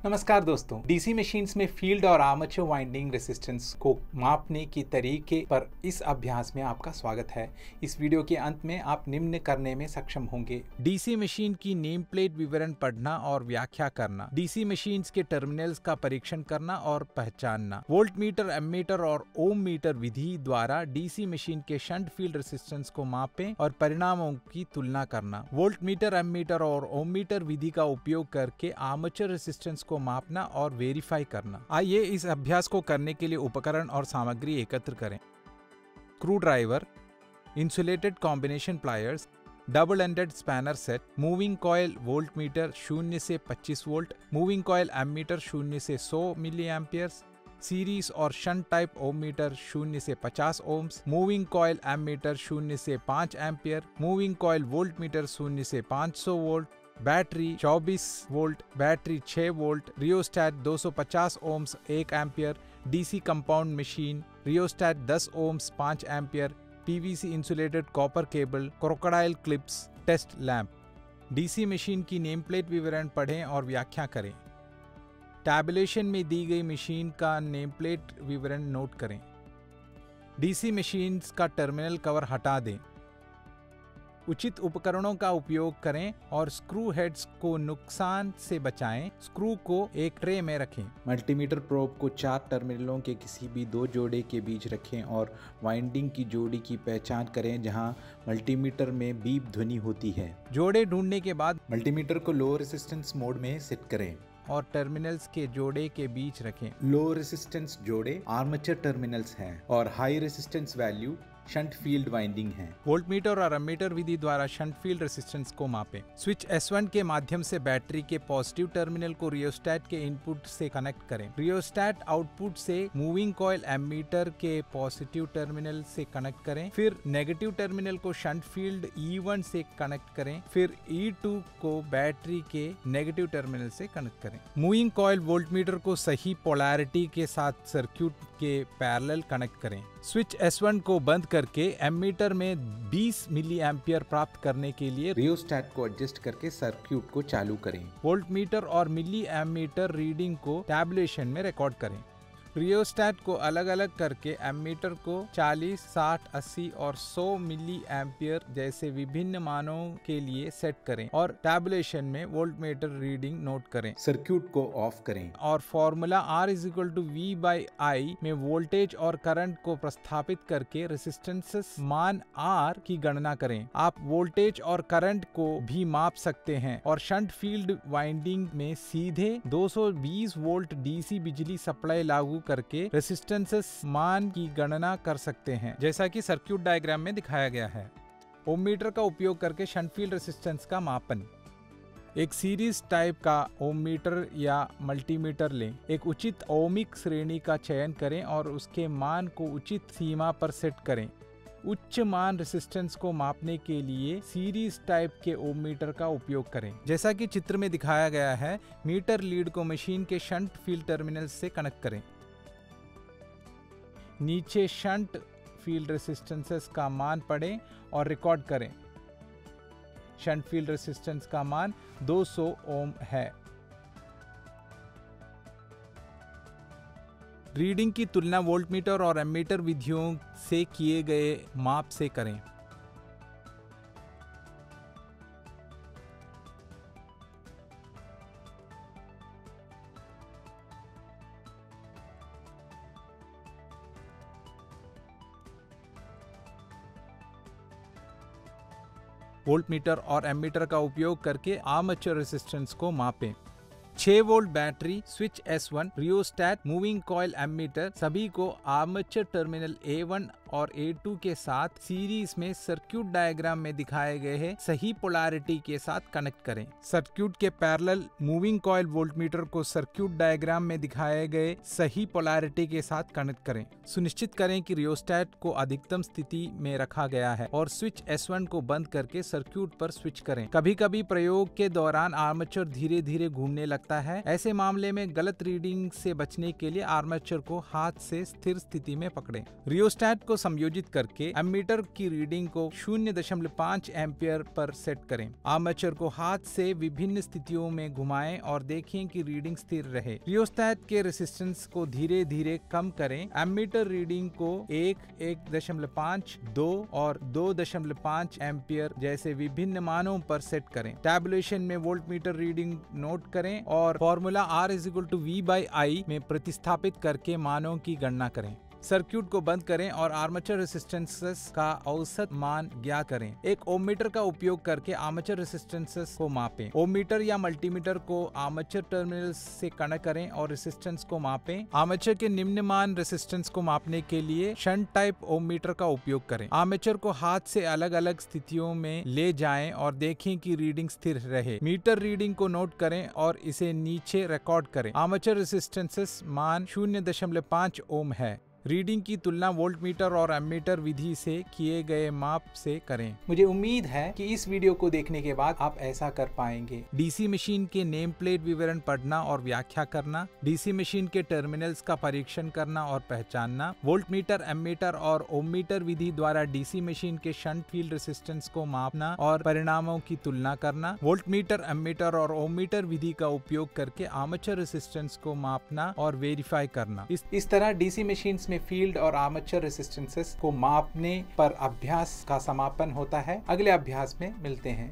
नमस्कार दोस्तों, DC machines में फील्ड और आर्मेचर वाइंडिंग रेजिस्टेंस को मापने के तरीके पर इस अभ्यास में आपका स्वागत है। इस वीडियो के अंत में आप निम्न करने में सक्षम होंगे। डीसी मशीन की नेम प्लेट विवरण पढ़ना और व्याख्या करना, डीसी मशीन्स के टर्मिनल्स का परीक्षण करना और पहचानना, वोल्ट मीटर, एमीटर और ओम मीटर विधि द्वारा डीसी मशीन के शंट फील्ड रेजिस्टेंस को मापें और परिणामों की तुलना करना, वोल्ट मीटर, एमीटर और ओम मीटर विधि का उपयोग करके आर्मेचर रेजिस्टेंस को मापना और वेरीफाई करना। आइए इस अभ्यास को करने के लिए उपकरण और सामग्री एकत्र करें। Screw driver, insulated combination pliers, double ended spanner set, moving coil volt meter 0 से 25 वोल्ट, मूविंग कॉइल एमीटर 0 से 100 मिली एम्पियर्स, सीरीज और शंट टाइप ओम मीटर 0 से 50 ओम्स, मूविंग कॉइल एमीटर 0 से 5 ampere, moving coil volt meter 0 से 500 volt, battery 24 volt, battery 6 volt, rheostat 250 ohms 1 ampere, DC compound machine, rheostat 10 ohms 5 ampere, PVC insulated copper cable, crocodile clips, test lamp. DC machine की name plate विवरण पढ़ें और व्याख्या करें। Tabulation में दी गई machine का नेम प्लेट विवरण नोट करें। डीसी मशीन्स का टर्मिनल कवर हटा दें। उचित उपकरणों का उपयोग करें और स्क्रू हेड्स को नुकसान से बचाएं। स्क्रू को एक ट्रे में रखें। मल्टीमीटर प्रोब को 4 टर्मिनलों के किसी भी 2 जोड़े के बीच रखें और वाइंडिंग की जोड़ी की पहचान करें जहां मल्टीमीटर में बीप ध्वनि होती है। जोड़े ढूंढने के बाद मल्टीमीटर को लो रेजिस्टेंस मोड में सेट करें और टर्मिनल्स के जोड़े के बीच रखें। लो रेजिस्टेंस जोड़े आर्मेचर टर्मिनल्स हैं और high resistance value shunt field winding है। वोल्टमीटर और एमीटर विधि द्वारा शंट फील्ड रेजिस्टेंस को मापें। स्विच S1 के माध्यम से बैटरी के पॉजिटिव टर्मिनल को रियोस्टैट के इनपुट से कनेक्ट करें। रियोस्टैट आउटपुट से मूविंग कॉइल एमीटर के पॉजिटिव टर्मिनल से कनेक्ट करें। फिर नेगेटिव टर्मिनल को शंट फील्ड E1 से कनेक्ट करें। फिर E2 को बैटरी के नेगेटिव टर्मिनल से कनेक्ट करें। मूविंग कॉइल वोल्टमीटर को सही पोलैरिटी के साथ सर्किट के पैरेलल कनेक्ट करें। स्विच S1 को बंद करके एमीटर में 20 मिली एम्पियर प्राप्त करने के लिए रियोस्टैट को एडजस्ट करके सर्किट को चालू करें। वोल्टमीटर और मिली एमीटर रीडिंग को टैबुलेशन में रिकॉर्ड करें। रियोस्टैट को अलग अलग करके एमीटर को 40, 60, 80 और 100 मिली एम्पियर जैसे विभिन्न मानों के लिए सेट करें और टैबुलेशन में वोल्टमीटर रीडिंग नोट करें। सर्किट को ऑफ करें और फॉर्मूला R=V/I में वोल्टेज और करंट को प्रतिस्थापित करके रेजिस्टेंस मान R की गणना करें। आप वोल्टेज और करंट को भी माप सकते हैं और शंट फील्ड वाइंडिंग में सीधे 220 वोल्ट डीसी बिजली सप्लाई लागू करके रेजिस्टेंस मान की गणना कर सकते हैं, जैसा कि सर्किट डायग्राम में दिखाया गया है। ओम मीटर का उपयोग करके शंट फील्ड रेजिस्टेंस का मापन। एक सीरीज टाइप का ओम मीटर या मल्टीमीटर लें। एक उचित ओमिक श्रेणी का चयन करें और उसके मान को उचित सीमा पर सेट करें। उच्च मान रेजिस्टेंस को मापने के लिए सीरीज टाइप के ओम मीटर का उपयोग करें। जैसा कि चित्र में दिखाया गया है, मीटर लीड को मशीन के शंट फील्ड टर्मिनल से कनेक्ट करें। नीचे शंट फील्ड रेजिस्टेंसेस का मान पढ़ें और रिकॉर्ड करें। शंट फील्ड रेजिस्टेंस का मान 200 ओम है। रीडिंग की तुलना वोल्टमीटर और एमीटर विधियों से किए गए माप से करें। वोल्टमीटर और एमीटर का उपयोग करके आर्मेचर रेजिस्टेंस को मापें। 6 volt battery, switch S1, rheostat, moving coil ammeter सभी को आर्मेचर टर्मिनल A1 और A2 के साथ सीरीज में सर्किट डायग्राम में दिखाए गए हैं सही पोलैरिटी के साथ कनेक्ट करें। सर्किट के पैरेलल मूविंग कॉइल वोल्टमीटर को सर्किट डायग्राम में दिखाए गए सही पोलैरिटी के साथ कनेक्ट करें। सुनिश्चित करें कि रियोस्टैट को अधिकतम स्थिति में रखा गया है और स्विच S1 को बंद करके सर्किट पर स्विच करें। कभी कभी प्रयोग के दौरान आर्मेचर धीरे धीरे घूमने लगता है। ऐसे मामले में गलत रीडिंग से बचने के लिए आर्मेचर को हाथ से स्थिर स्थिति में पकड़ें। रियोस्टैट को समायोजित करके एमीटर की रीडिंग को 0.5 एम्पियर पर सेट करें। आर्मेचर को हाथ से विभिन्न स्थितियों में घुमाएं और देखें कि रीडिंग स्थिर रहे। रियोस्टैट के रेजिस्टेंस को धीरे धीरे कम करें। एमीटर रीडिंग को 1, 1.5, 2 और 2.5 एम्पियर जैसे विभिन्न मानों पर सेट करें। टैबुलेशन में वोल्टमीटर रीडिंग नोट करें और फॉर्मूला R=V/I में प्रतिस्थापित करके मानों की गणना करें। सर्किट को बंद करें और आर्मेचर रेजिस्टेंसेस का औसत मान ज्ञात करें। एक ओम मीटर का उपयोग करके आर्मेचर रेजिस्टेंसेस को मापें। ओम मीटर या मल्टीमीटर को आर्मेचर टर्मिनल्स से कनेक्ट करें और रेजिस्टेंस को मापें। आर्मेचर के निम्न मान रेजिस्टेंस को मापने के लिए शंट टाइप ओम मीटर का उपयोग करें। आर्मेचर को हाथ से अलग अलग स्थितियों में ले जाएं और देखें कि रीडिंग स्थिर रहे। मीटर रीडिंग को नोट करें और इसे नीचे रिकॉर्ड करें। आर्मेचर रेजिस्टेंसेस मान 0.5 ओम है। रीडिंग की तुलना वोल्टमीटर और एमीटर विधि से किए गए माप से करें। मुझे उम्मीद है कि इस वीडियो को देखने के बाद आप ऐसा कर पाएंगे। डीसी मशीन के नेम प्लेट विवरण पढ़ना और व्याख्या करना, डीसी मशीन के टर्मिनल्स का परीक्षण करना और पहचानना, वोल्टमीटर, एमीटर और ओममीटर विधि द्वारा डीसी मशीन के शंट फील्ड रेजिस्टेंस को मापना और परिणामों की तुलना करना, वोल्टमीटर, एमीटर और ओममीटर विधि का उपयोग करके आर्मेचर रेजिस्टेंस को मापना और वेरीफाई करना। इस तरह डीसी मशीन में फील्ड और आर्मेचर रेजिस्टेंसेस को मापने पर अभ्यास का समापन होता है। अगले अभ्यास में मिलते हैं।